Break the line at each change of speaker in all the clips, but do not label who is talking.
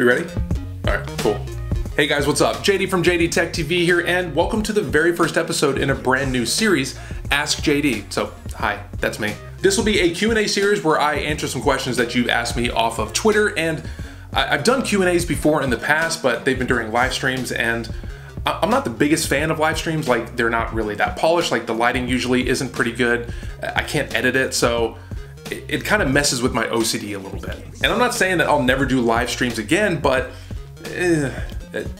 We ready? All right, cool. Hey guys, what's up? JD from JD Tech TV here, and welcome to the very first episode in a brand new series, Ask JD. So, hi, that's me. This will be a Q&A series where I answer some questions that you've asked me off of Twitter, and I've done Q&As before in the past, but they've been during live streams, and I'm not the biggest fan of live streams. Like, they're not really that polished. Like, the lighting usually isn't pretty good. I can't edit it, so it kind of messes with my OCD a little bit. And I'm not saying that I'll never do live streams again, but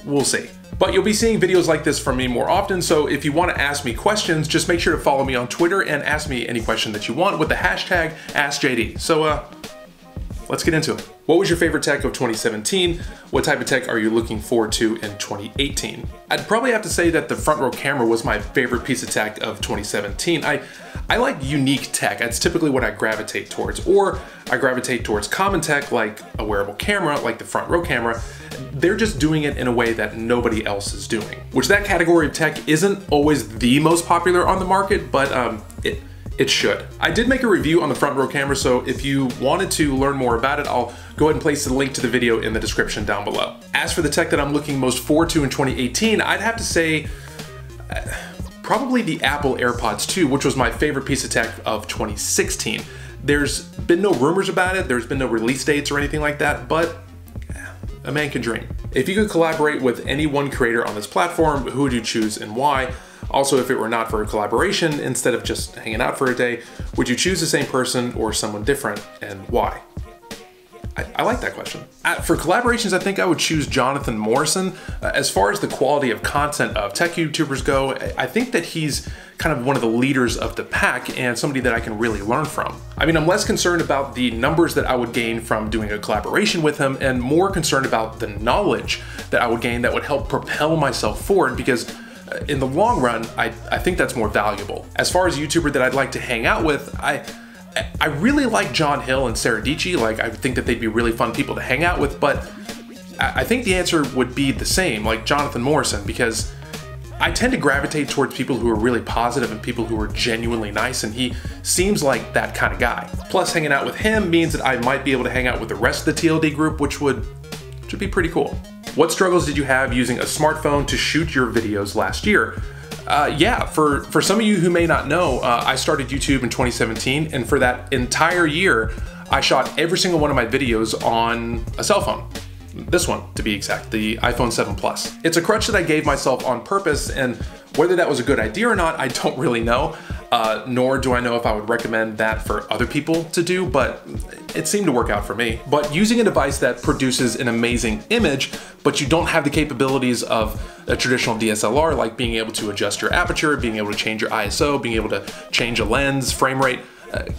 we'll see. But you'll be seeing videos like this from me more often, so if you want to ask me questions, just make sure to follow me on Twitter and ask me any question that you want with the hashtag AskJD. So let's get into it. What was your favorite tech of 2017? What type of tech are you looking forward to in 2018? I'd probably have to say that the front row camera was my favorite piece of tech of 2017. I like unique tech. That's typically what I gravitate towards. Or I gravitate towards common tech like a wearable camera, like the front row camera. They're just doing it in a way that nobody else is doing. Which that category of tech isn't always the most popular on the market, but it should. I did make a review on the front row camera, so if you wanted to learn more about it, I'll go ahead and place the link to the video in the description down below. As for the tech that I'm looking most forward to in 2018, I'd have to say probably the Apple AirPods 2, which was my favorite piece of tech of 2016. There's been no rumors about it, there's been no release dates or anything like that, but a man can dream. If you could collaborate with any one creator on this platform, who would you choose and why? Also, if it were not for a collaboration, instead of just hanging out for a day, would you choose the same person or someone different, and why? I like that question. For collaborations, I think I would choose Jonathan Morrison. As far as the quality of content of tech YouTubers go, I think that he's kind of one of the leaders of the pack and somebody that I can really learn from. I mean, I'm less concerned about the numbers that I would gain from doing a collaboration with him and more concerned about the knowledge that I would gain that would help propel myself forward, because in the long run, I think that's more valuable. As far as a YouTuber that I'd like to hang out with, I really like John Hill and Sarah Dietschy. Like, I think that they'd be really fun people to hang out with, but I think the answer would be the same, like Jonathan Morrison, because I tend to gravitate towards people who are really positive and people who are genuinely nice, and he seems like that kind of guy. Plus, hanging out with him means that I might be able to hang out with the rest of the TLD group, which would be pretty cool. What struggles did you have using a smartphone to shoot your videos last year? Yeah, for some of you who may not know, I started YouTube in 2017, and for that entire year, I shot every single one of my videos on a cell phone. This one, to be exact, the iPhone 7 Plus. It's a crutch that I gave myself on purpose, and whether that was a good idea or not, I don't really know, nor do I know if I would recommend that for other people to do, but it seemed to work out for me. But using a device that produces an amazing image, but you don't have the capabilities of a traditional DSLR, like being able to adjust your aperture, being able to change your ISO, being able to change a lens, frame rate,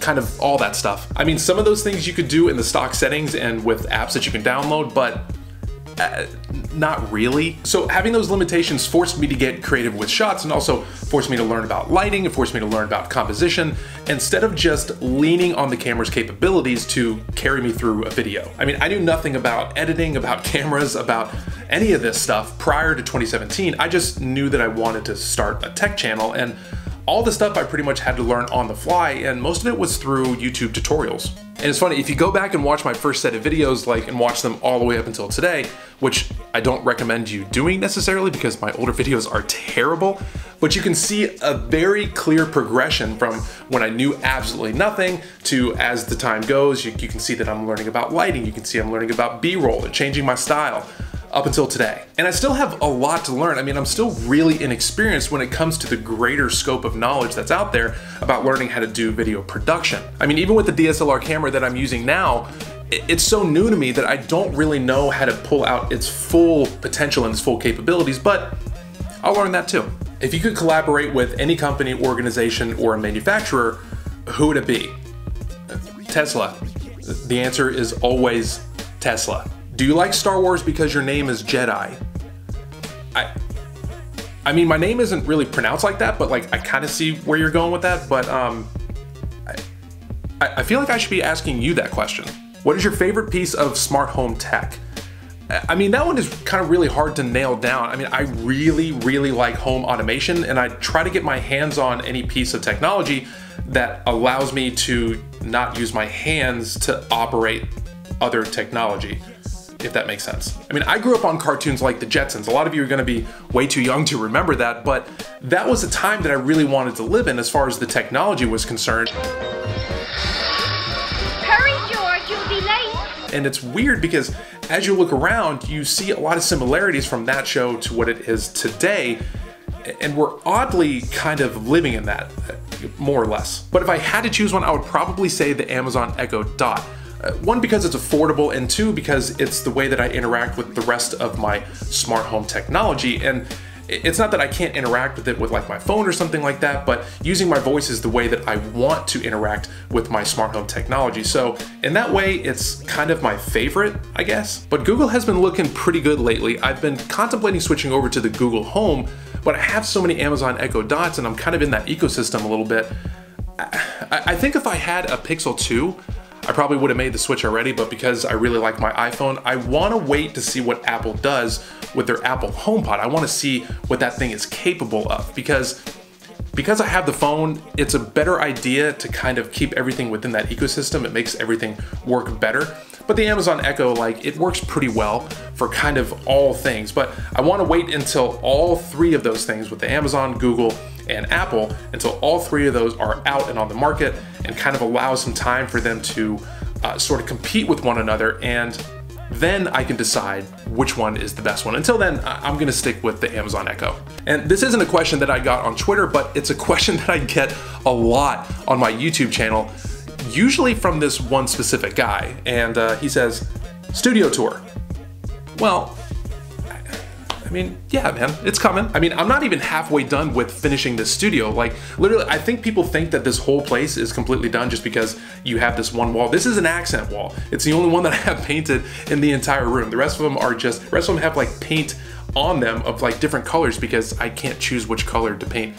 kind of all that stuff. I mean, some of those things you could do in the stock settings and with apps that you can download, but not really. So having those limitations forced me to get creative with shots, and also forced me to learn about lighting, and forced me to learn about composition, instead of just leaning on the camera's capabilities to carry me through a video. I mean, I knew nothing about editing, about cameras, about any of this stuff prior to 2017. I just knew that I wanted to start a tech channel, and all the stuff I pretty much had to learn on the fly, and most of it was through YouTube tutorials. And it's funny, if you go back and watch my first set of videos, and watch them all the way up until today, which I don't recommend you doing necessarily because my older videos are terrible, but you can see a very clear progression from when I knew absolutely nothing to, as the time goes, you can see that I'm learning about lighting, you can see I'm learning about B-roll and changing my style, up until today. And I still have a lot to learn. I mean, I'm still really inexperienced when it comes to the greater scope of knowledge that's out there about learning how to do video production. I mean, even with the DSLR camera that I'm using now, it's so new to me that I don't really know how to pull out its full potential and its full capabilities, but I'll learn that too. If you could collaborate with any company, organization, or a manufacturer, who would it be? Tesla. The answer is always Tesla. Do you like Star Wars because your name is Jedi? I mean, my name isn't really pronounced like that, but like I kind of see where you're going with that, but I feel like I should be asking you that question. What is your favorite piece of smart home tech? I mean, that one is kind of really hard to nail down. I mean, I really like home automation, and I try to get my hands on any piece of technology that allows me to not use my hands to operate other technology. if that makes sense. I mean, I grew up on cartoons like the Jetsons. A lot of you are gonna be way too young to remember that, but that was a time that I really wanted to live in as far as the technology was concerned.
Hurry, George, you'll be late.
And it's weird because as you look around, you see a lot of similarities from that show to what it is today. And we're oddly kind of living in that, more or less. But if I had to choose one, I would probably say the Amazon Echo Dot. One, because it's affordable, and two, because it's the way that I interact with the rest of my smart home technology. And it's not that I can't interact with it with like my phone or something like that, but using my voice is the way that I want to interact with my smart home technology. So in that way, it's kind of my favorite, I guess. But Google has been looking pretty good lately. I've been contemplating switching over to the Google Home, but I have so many Amazon Echo Dots and I'm kind of in that ecosystem a little bit. I think if I had a Pixel 2, I probably would have made the switch already, but because I really like my iPhone, I want to wait to see what Apple does with their Apple HomePod. I want to see what that thing is capable of, because I have the phone, it's a better idea to kind of keep everything within that ecosystem. It makes everything work better. But the Amazon Echo, like, it works pretty well for kind of all things, but I want to wait until all three of those things with the Amazon, Google, and Apple, until all three of those are out and on the market, and kind of allow some time for them to sort of compete with one another, and then I can decide which one is the best one. Until then, I'm gonna stick with the Amazon Echo. And this isn't a question that I got on Twitter, but it's a question that I get a lot on my YouTube channel, usually from this one specific guy, and he says, studio tour. Well, I mean, yeah, man, it's coming. I mean, I'm not even halfway done with finishing this studio. Like, literally, I think people think that this whole place is completely done just because you have this one wall. This is an accent wall. It's the only one that I have painted in the entire room. The rest of them are just, the rest of them have like paint on them of like different colors because I can't choose which color to paint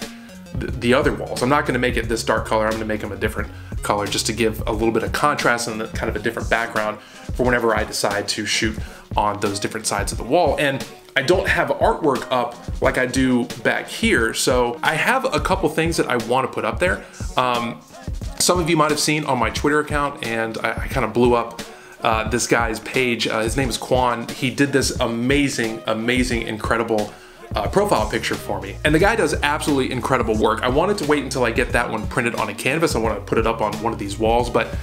the other walls. I'm not gonna make it this dark color. I'm gonna make them a different color just to give a little bit of contrast and kind of a different background for whenever I decide to shoot on those different sides of the wall. And I don't have artwork up like I do back here, so I have a couple things that I want to put up there. Some of you might have seen on my Twitter account, and I kind of blew up this guy's page. His name is Quan. He did this amazing, incredible profile picture for me. And the guy does absolutely incredible work. I wanted to wait until I get that one printed on a canvas. I want to put it up on one of these walls, but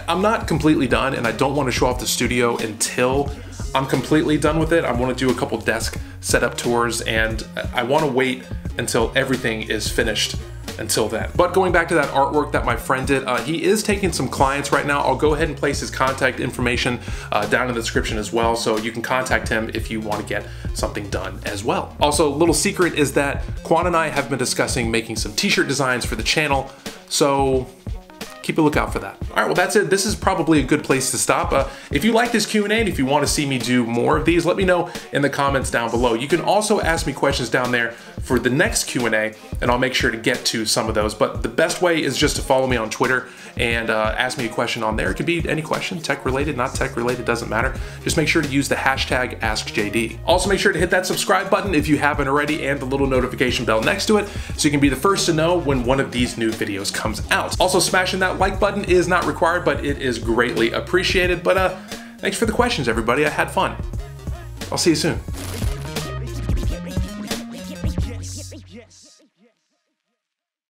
I'm not completely done, and I don't want to show off the studio until I'm completely done with it. I want to do a couple desk setup tours, and I want to wait until everything is finished until then. But going back to that artwork that my friend did, he is taking some clients right now. I'll go ahead and place his contact information down in the description as well, so you can contact him if you want to get something done as well. Also, a little secret is that Quan and I have been discussing making some t-shirt designs for the channel, so keep a lookout for that. All right, well, that's it. This is probably a good place to stop. If you like this Q&A and if you want to see me do more of these, let me know in the comments down below. You can also ask me questions down there for the next Q&A, and I'll make sure to get to some of those. But the best way is just to follow me on Twitter and ask me a question on there. It could be any question, tech-related, not tech-related, doesn't matter. Just make sure to use the hashtag AskJD. Also, make sure to hit that subscribe button if you haven't already, and the little notification bell next to it, so you can be the first to know when one of these new videos comes out. Also, smashing that like button is not required, but it is greatly appreciated. But thanks for the questions, everybody. I had fun. I'll see you soon.